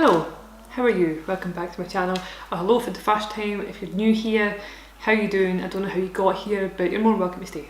Hello, how are you? Welcome back to my channel, or hello for the first time. If you're new here, how are you doing? I don't know how you got here, but you're more welcome to stay.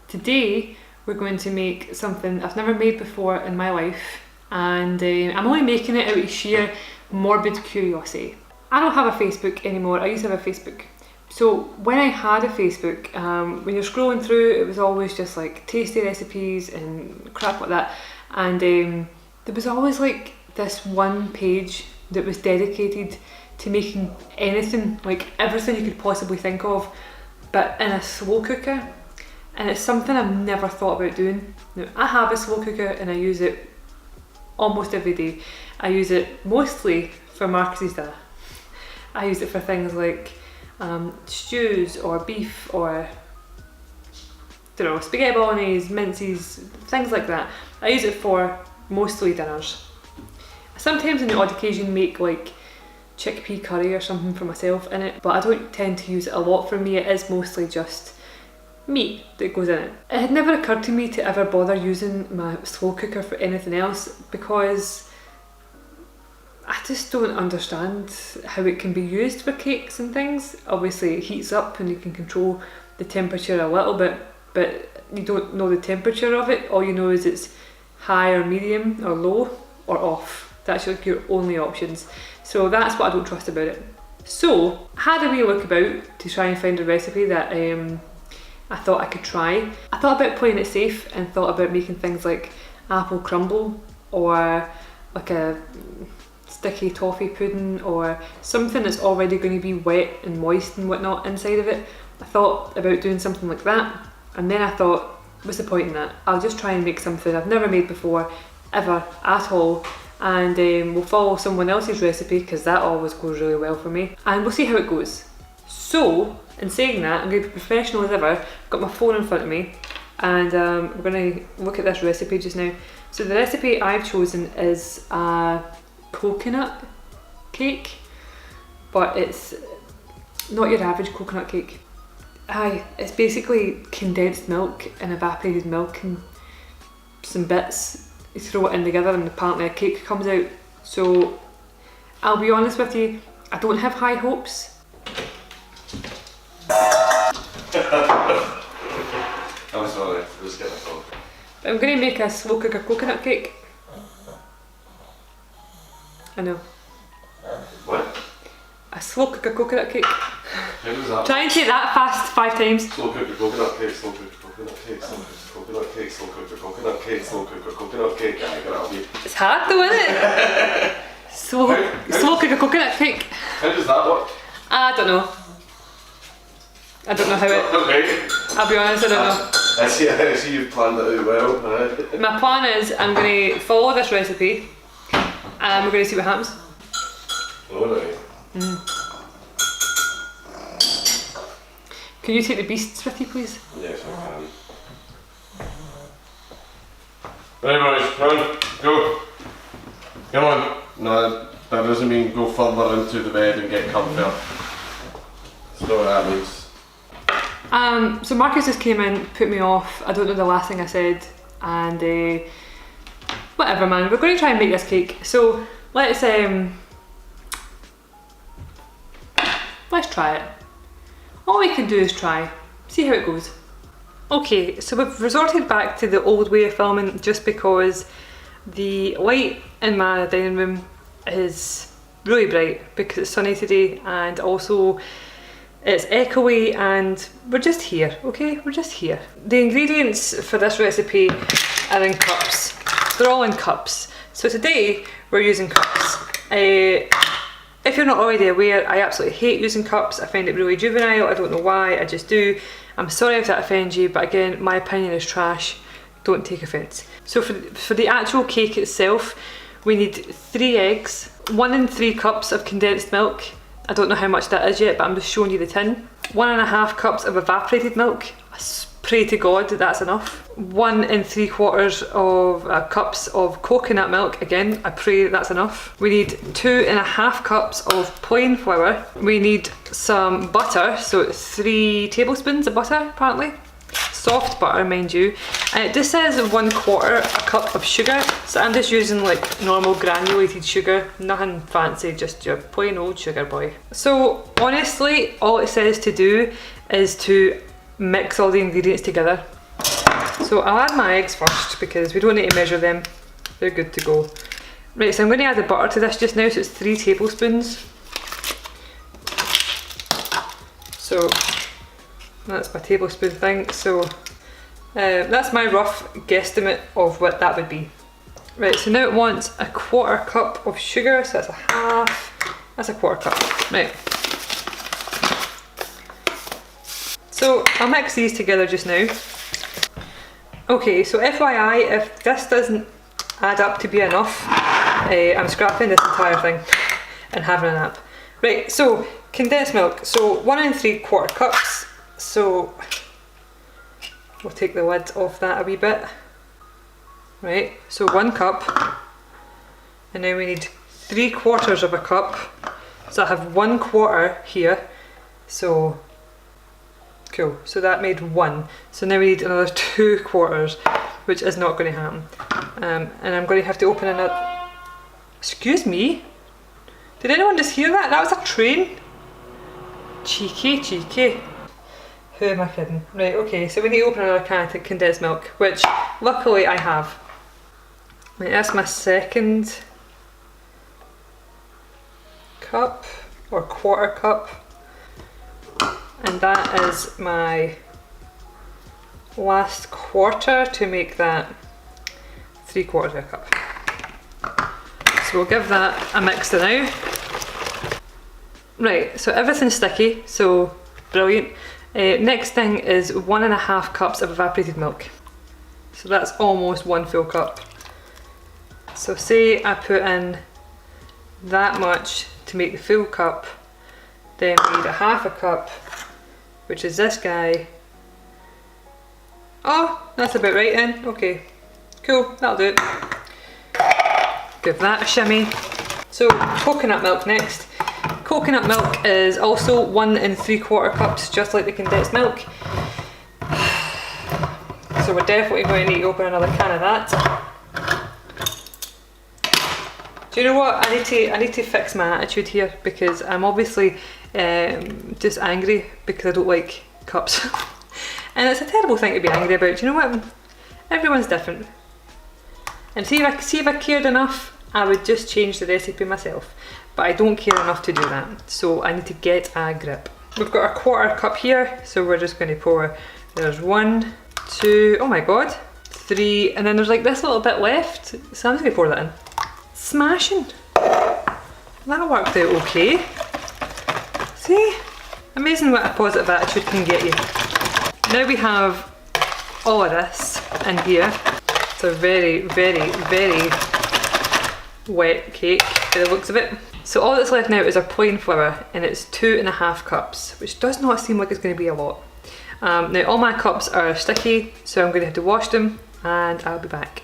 Today we're going to make something I've never made before in my life, and I'm only making it out of sheer morbid curiosity. I don't have a Facebook anymore. I used to have a Facebook. So when I had a Facebook, when you're scrolling through, it was always just like tasty recipes and crap like that, and there was always like this one page that was dedicated to making anything, like everything you could possibly think of, but in a slow cooker. And it's something I've never thought about doing. Now, I have a slow cooker and I use it almost every day. I use it mostly for Marcus's dinner. I use it for things like stews or beef or, I don't know, spaghetti bolognese, minces, things like that. I use it for mostly dinners. Sometimes on the odd occasion make like chickpea curry or something for myself in it, but I don't tend to use it a lot. For me it is mostly just meat that goes in it. It had never occurred to me to ever bother using my slow cooker for anything else because I just don't understand how it can be used for cakes and things. Obviously it heats up and you can control the temperature a little bit, but you don't know the temperature of it. All you know is it's high or medium or low or off. That's like your only options. So that's what I don't trust about it. So I had a wee look about to try and find a recipe that I thought I could try. I thought about playing it safe and thought about making things like apple crumble or like a sticky toffee pudding or something that's already going to be wet and moist and whatnot inside of it. I thought about doing something like that, and then I thought, what's the point in that? I'll just try and make something I've never made before, ever, at all, and we'll follow someone else's recipe because that always goes really well for me, and we'll see how it goes. So, in saying that, I'm going to be professional as ever. I've got my phone in front of me, and we're going to look at this recipe just now. So the recipe I've chosen is a coconut cake, but it's not your average coconut cake. It's basically condensed milk and evaporated milk and some bits. You throw it in together and apparently a cake comes out. So I'll be honest with you, I don't have high hopes. I'm sorry, I was getting a call. But I'm going to make a slow cooker coconut cake. I know. What? A slow cooker coconut cake. How was that? Try and say that fast 5 times. Slow cooker coconut cake, slow cooker coconut cake, slow cooker coconut cake, slow cooker coconut cake, slow cooker coconut cake. I got it. It's hard though, isn't it? Slow cooker coconut cake. How does that work? I don't know. I don't know how it. Okay. I'll be honest, I don't know. I see you've planned it out well. My plan is I'm going to follow this recipe and we're going to see what happens. Alright. Can you take the beasts with you, please? Yes, I can. Right, boys, run, go. Come on. No, that doesn't mean go further into the bed and get comfy. That's not what that means. So Marcus just came in, put me off. I don't know the last thing I said, and whatever, man. We're going to try and make this cake. So let's try it. All we can do is try, see how it goes. Okay, so we've resorted back to the old way of filming just because the light in my dining room is really bright because it's sunny today, and also it's echoey, and we're just here, okay? We're just here. The ingredients for this recipe are in cups. They're all in cups. So today we're using cups. If you're not already aware, I absolutely hate using cups. I find it really juvenile. I don't know why, I just do. I'm sorry if that offends you, but again, my opinion is trash. Don't take offence. So for the actual cake itself, we need 3 eggs, 1 and 3 cups of condensed milk. I don't know how much that is yet, but I'm just showing you the tin. 1.5 cups of evaporated milk. I pray to God that that's enough. 1 3/4 of cups of coconut milk. Again, I pray that that's enough. We need 2.5 cups of plain flour. We need some butter, so 3 tablespoons of butter apparently. soft butter, mind you, and it just says 1/4 a cup of sugar, so I'm just using like normal granulated sugar, nothing fancy, just your plain old sugar boy. So honestly, all it says to do is to mix all the ingredients together. So I'll add my eggs first because we don't need to measure them, they're good to go. Right, so I'm going to add the butter to this just now, so it's 3 tablespoons. So that's my tablespoon thing, so that's my rough guesstimate of what that would be. Right, so now it wants 1/4 cup of sugar, so that's that's 1/4 cup, right. So I'll mix these together just now. Okay, so FYI, if this doesn't add up to be enough, I'm scrapping this entire thing and having a nap. Right, so condensed milk, so 1 3/4 cups, so we'll take the lid off that a wee bit. Right, so 1 cup, and then we need 3/4 of a cup, so I have 1/4 here, so cool, so that made 1, so now we need another 2/4, which is not going to happen, and I'm going to have to open another. Excuse me, did anyone just hear that? That was a train. Cheeky, cheeky. Who am I kidding? Right, okay, so we need to open another can of condensed milk, which luckily I have. Right, that's my second cup, or 1/4 cup, and that is my last quarter to make that 3/4 of a cup. So we'll give that a mix now. Right, so everything's sticky, so brilliant. Next thing is 1.5 cups of evaporated milk. So that's almost 1 full cup. So say I put in that much to make the full cup, then we need 1/2 cup, which is this guy. Oh, that's about right then, okay. Cool, that'll do it. Give that a shimmy. So coconut milk next. Coconut milk is also 1 3/4 cups, just like the condensed milk. So we're definitely going to need to open another can of that. Do you know what? I need to fix my attitude here, because I'm obviously just angry because I don't like cups. And it's a terrible thing to be angry about. Do you know what? Everyone's different. And see if I cared enough, I would just change the recipe myself. But I don't care enough to do that, so I need to get a grip. We've got a 1/4 cup here, so we're just going to pour. There's 1, 2, oh my god, 3, and then there's like this little bit left, so I'm just going to pour that in. Smashing! That worked out okay. See? Amazing what a positive attitude can get you. Now we have all of this in here. It's a very, very, very wet cake by the looks of it. So all that's left now is our plain flour, and it's 2.5 cups, which does not seem like it's going to be a lot. Now all my cups are sticky, so I'm going to have to wash them, and I'll be back.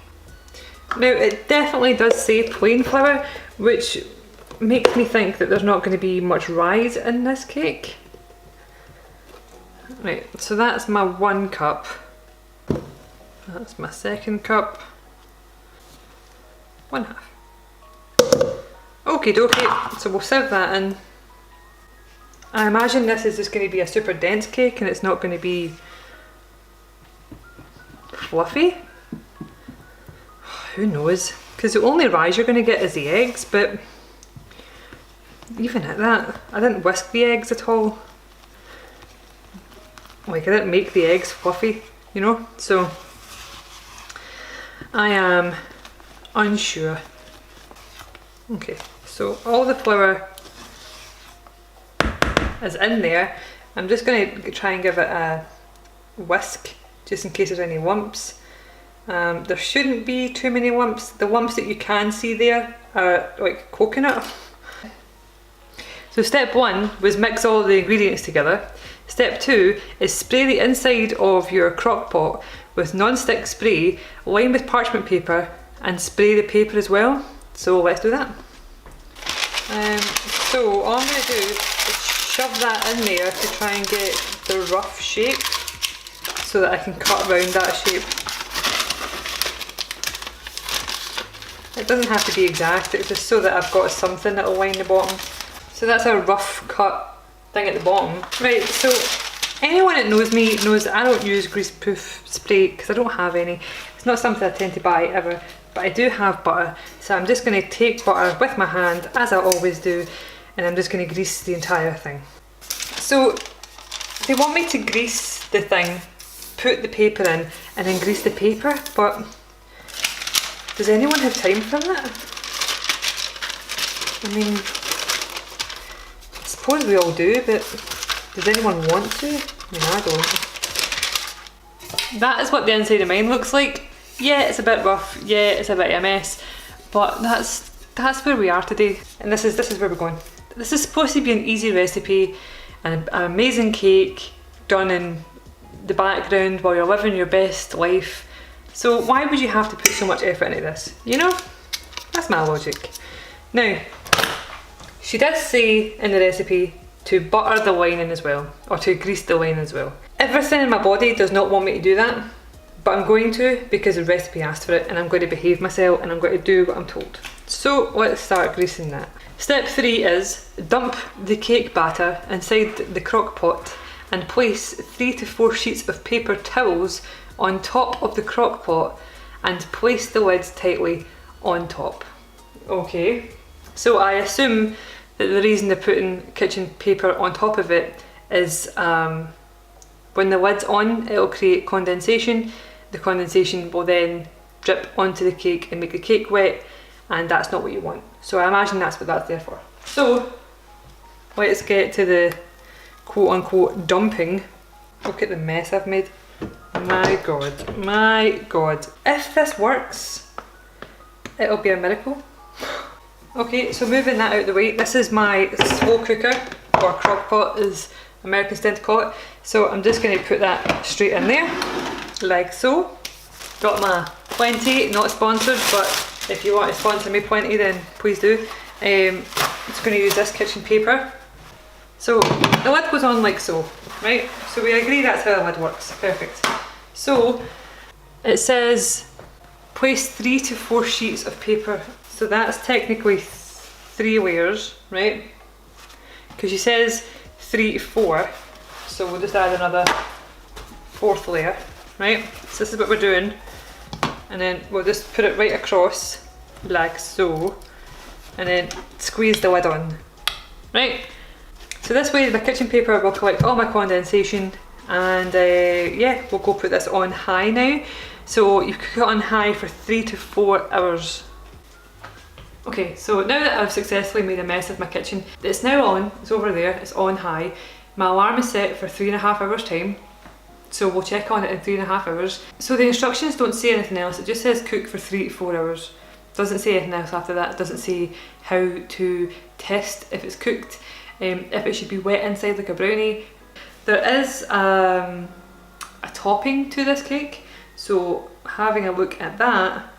Now it definitely does say plain flour, which makes me think that there's not going to be much rise in this cake. Right, so that's my 1 cup. That's my 2nd cup. 1/2. Okie dokie, so we'll sieve that in. I imagine this is just going to be a super dense cake and it's not going to be fluffy. Who knows? Because the only rise you're going to get is the eggs, but even at that, I didn't whisk the eggs at all. Like, I didn't make the eggs fluffy, you know? So I am unsure. Okay, so all the flour is in there. I'm just going to try and give it a whisk just in case there's any lumps. There shouldn't be too many lumps. The lumps that you can see there are like coconut. So step 1 was mix all the ingredients together. Step 2 is spray the inside of your crock pot with non-stick spray, line with parchment paper, and spray the paper as well. So let's do that. So all I'm going to do is shove that in there to try and get the rough shape. so that I can cut around that shape. It doesn't have to be exact, it's just so that I've got something that'll line the bottom. So that's a rough cut thing at the bottom. Right, so anyone that knows me knows that I don't use greaseproof spray because I don't have any. It's not something I tend to buy ever, but I do have butter. So I'm just going to take butter with my hand, as I always do, and I'm just going to grease the entire thing. So they want me to grease the thing, put the paper in, and then grease the paper, but does anyone have time for that? I mean, I suppose we all do, but does anyone want to? I mean, I don't. That is what the inside of mine looks like. Yeah, it's a bit rough, yeah, it's a bit of a mess, but that's where we are today, and this is where we're going. This is supposed to be an easy recipe, and an amazing cake done in the background while you're living your best life. So why would you have to put so much effort into this? You know? That's my logic. Now, she did say in the recipe to butter the lining as well, or to grease the lining as well. Everything in my body does not want me to do that, but I'm going to because the recipe asked for it, and I'm going to behave myself and I'm going to do what I'm told. So let's start greasing that. Step 3 is dump the cake batter inside the crock pot and place 3 to 4 sheets of paper towels on top of the crock pot and place the lids tightly on top. Okay, so I assume that the reason they're putting kitchen paper on top of it is when the lid's on, it'll create condensation. The condensation will then drip onto the cake and make the cake wet, and that's not what you want. So I imagine that's what that's there for. So let's get to the quote unquote dumping. Look at the mess I've made. My god, my god. If this works, it'll be a miracle. Okay, so moving that out of the way, this is my slow cooker, or crock pot as Americans tend to call it. So I'm just going to put that straight in there, like so. Got my Plenty, not sponsored, but if you want to sponsor me Plenty, then please do. Just going to use this kitchen paper. So the lid goes on like so, right? So we agree that's how the lid works, perfect. So it says place 3 to 4 sheets of paper. So that's technically 3 layers, right? Because she says 3 to 4, so we'll just add another 4th layer, right? So this is what we're doing, and then we'll just put it right across, like so, and then squeeze the lid on, right? So this way the kitchen paper will collect all my condensation, and yeah, we'll go put this on high now. So you cook it on high for 3 to 4 hours. Okay, so now that I've successfully made a mess of my kitchen, it's now on, it's over there, it's on high. My alarm is set for 3.5 hours time, so we'll check on it in 3.5 hours. So the instructions don't say anything else, it just says cook for 3 to 4 hours. Doesn't say anything else after that, it doesn't say how to test if it's cooked, if it should be wet inside like a brownie. There is a topping to this cake, so having a look at that,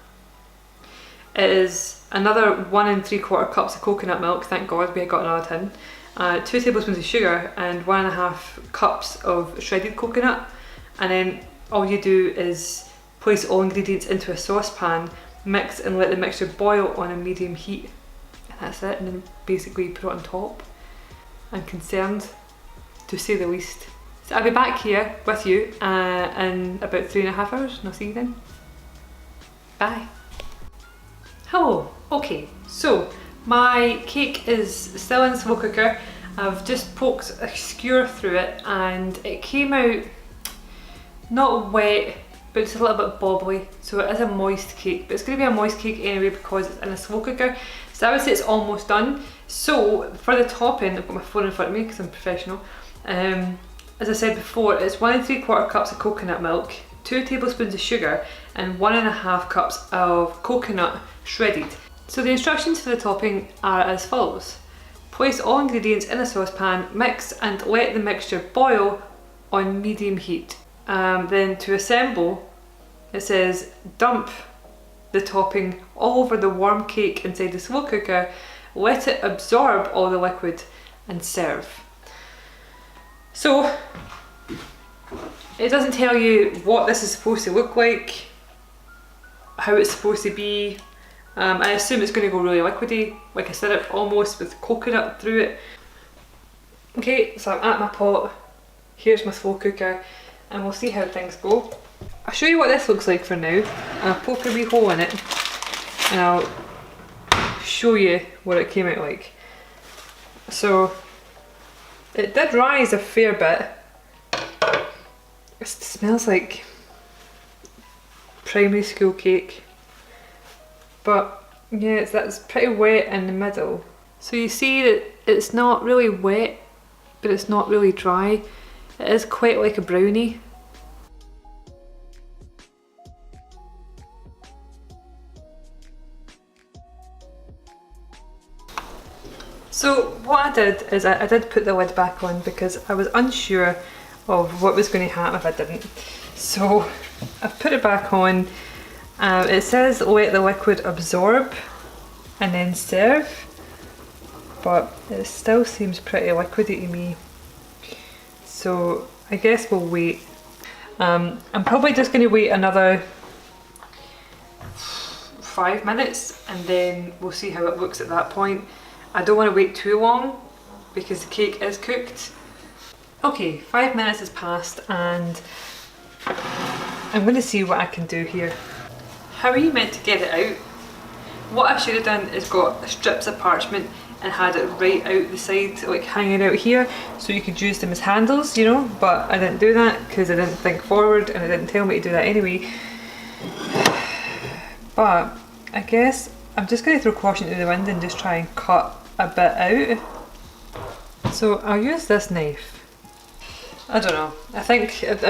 it is another 1 3/4 cups of coconut milk, thank god we got another tin, 2 tablespoons of sugar and 1.5 cups of shredded coconut, and then all you do is place all ingredients into a saucepan, mix and let the mixture boil on a medium heat, and that's it, and then basically put it on top. I'm concerned, to say the least. So I'll be back here with you in about 3.5 hours, and I'll see you then. Bye. Hello, okay, so my cake is still in the slow cooker. I've just poked a skewer through it and it came out not wet, but it's a little bit bobbly, so it is a moist cake, but it's going to be a moist cake anyway because it's in a slow cooker. So I would say it's almost done. So for the topping, I've got my phone in front of me because I'm professional. As I said before, it's 1 3/4 cups of coconut milk, 2 tablespoons of sugar and 1.5 cups of coconut shredded. So the instructions for the topping are as follows. Place all ingredients in a saucepan, mix and let the mixture boil on medium heat. Then to assemble, it says dump the topping all over the warm cake inside the slow cooker, let it absorb all the liquid and serve. So It doesn't tell you what this is supposed to look like, how it's supposed to be. I assume it's going to go really liquidy, like I said, it almost with coconut through it. Okay, so I'm at my pot, here's my slow cooker, and we'll see how things go. I'll show you what this looks like for now. I'll poke a wee hole in it, and I'll show you what it came out like. So, it did rise a fair bit. It smells like primary school cake. But yeah, that's pretty wet in the middle. So you see that it's not really wet, but it's not really dry. It is quite like a brownie. So what I did is I did put the lid back on because I was unsure of what was going to happen if I didn't. So I've put it back on. It says let the liquid absorb and then serve, but it still seems pretty liquidy to me. So I guess we'll wait. I'm probably just going to wait another 5 minutes and then we'll see how it looks at that point. I don't want to wait too long because the cake is cooked. Okay, 5 minutes has passed and I'm going to see what I can do here. How are you meant to get it out? What I should have done is got strips of parchment and had it right out the side, like hanging out here, so you could use them as handles, you know, but I didn't do that because I didn't think forward and it didn't tell me to do that anyway. But I guess I'm just going to throw caution to the wind and just try and cut a bit out. So I'll use this knife. I don't know, I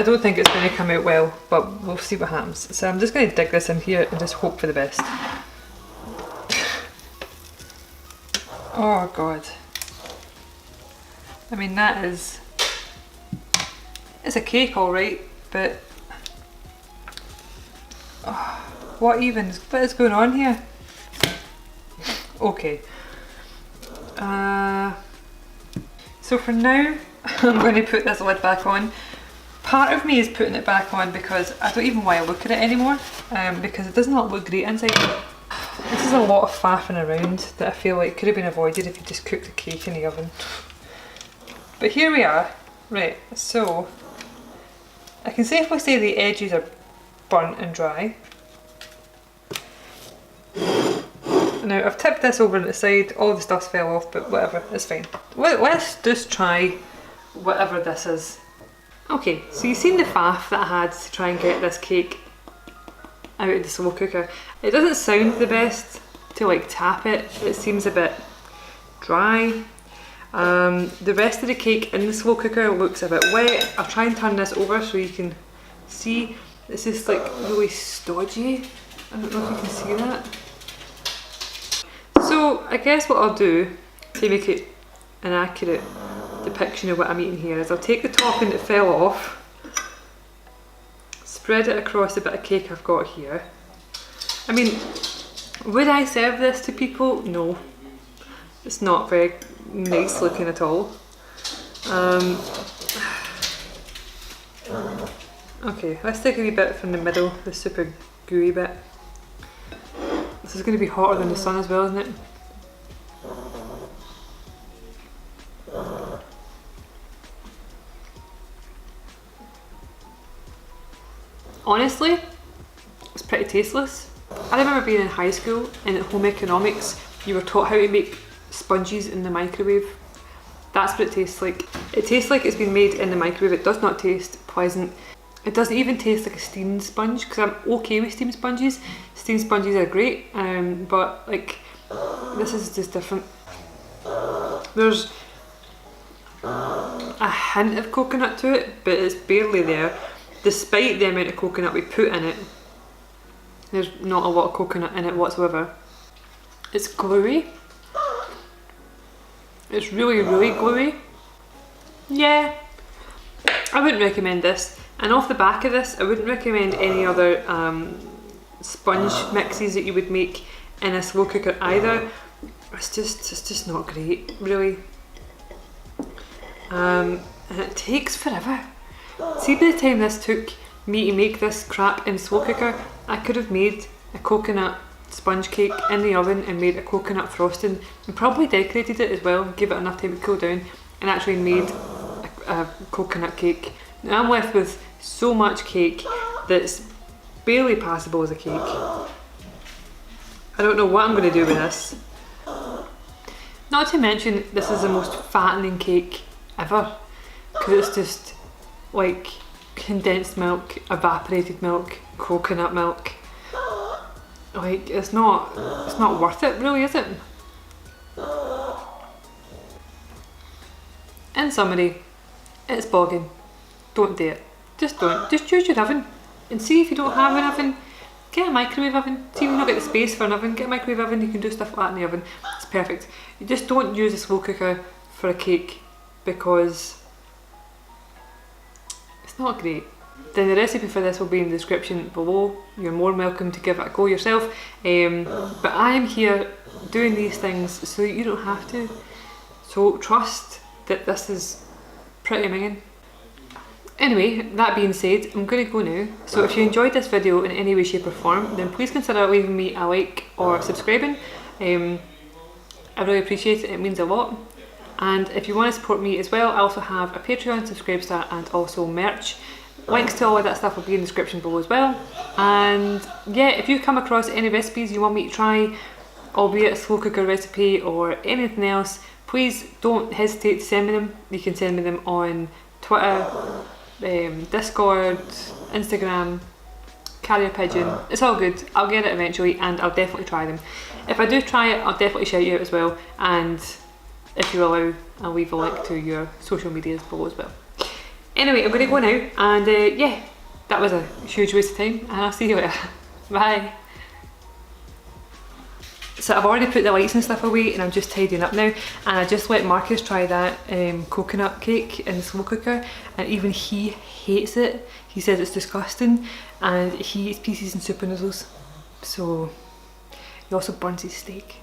don't think it's going to come out well, but we'll see what happens. So I'm just going to dig this in here and just hope for the best. Oh god. I mean that is... It's a cake alright, but... Oh, what is going on here? Okay. So for now, I'm going to put this lid back on. Part of me is putting it back on because I don't even want to look at it anymore, because it does not look great inside. This is a lot of faffing around that I feel like could have been avoided if you just cooked the cake in the oven. But here we are. Right, so I can safely say the edges are burnt and dry. Now I've tipped this over on the side, all the stuff fell off, but whatever, it's fine. Let's just try whatever this is. Okay, so you've seen the faff that I had to try and get this cake out of the slow cooker. It doesn't sound the best to like tap it, it seems a bit dry. The rest of the cake in the slow cooker looks a bit wet. I'll try and turn this over so you can see. It's just like really stodgy. I don't know if you can see that. So I guess what I'll do to make it an accurate depiction of what I'm eating here is I'll take the topping that fell off, spread it across the bit of cake I've got here. I mean, would I serve this to people? No. It's not very nice looking at all. Okay, let's take a wee bit from the middle, the super gooey bit. This is going to be hotter than the sun as well, isn't it? Honestly, it's pretty tasteless. I remember being in high school and at home economics, you were taught how to make sponges in the microwave. That's what it tastes like. It tastes like it's been made in the microwave. It does not taste pleasant. It doesn't even taste like a steamed sponge, because I'm okay with steamed sponges. Steamed sponges are great, but like this is just different. There's a hint of coconut to it, but it's barely there. Despite the amount of coconut we put in it, there's not a lot of coconut in it whatsoever. It's gluey. It's really, really gluey. Yeah, I wouldn't recommend this. And off the back of this, I wouldn't recommend any other sponge mixes that you would make in a slow cooker either. It's just not great, really. And it takes forever. See, by the time this took me to make this crap in the slow cooker, I could have made a coconut sponge cake in the oven and made a coconut frosting and probably decorated it as well, give it enough time to cool down, and actually made a coconut cake. Now I'm left with so much cake that's barely passable as a cake. I don't know what I'm going to do with this. Not to mention, this is the most fattening cake ever, because it's just like condensed milk, evaporated milk, coconut milk. Like, it's not worth it, really, is it? In summary, it's bogging. Don't do it. Just don't. Just choose your oven and see if you don't have an oven. Get a microwave oven. See if you don't get the space for an oven. Get a microwave oven. You can do stuff like that in the oven. It's perfect. You just don't use a slow cooker for a cake because it's not great. Then the recipe for this will be in the description below. You're more than welcome to give it a go yourself. But I'm here doing these things so that you don't have to. So trust that this is pretty minging. Anyway, that being said, I'm going to go now. So if you enjoyed this video in any way, shape or form, then please consider leaving me a like or subscribing. I really appreciate it, it means a lot. And if you want to support me as well, I also have a Patreon, Subscribestar and also merch. Links to all of that stuff will be in the description below as well. And yeah, if you come across any recipes you want me to try, albeit a slow cooker recipe or anything else, please don't hesitate to send me them. You can send me them on Twitter, Discord, Instagram, carrier pigeon. It's all good. I'll get it eventually and I'll definitely try them. If I do try it, I'll definitely shout you out as well. And if you allow, I'll leave a link to your social medias below as well. Anyway, I'm going to go now, and yeah, that was a huge waste of time, and I'll see you later. Bye. So I've already put the lights and stuff away, and I'm just tidying up now, and I just let Marcus try that coconut cake in the slow cooker, and even he hates it. He says it's disgusting, and he eats pieces and super noodles. So he also burns his steak.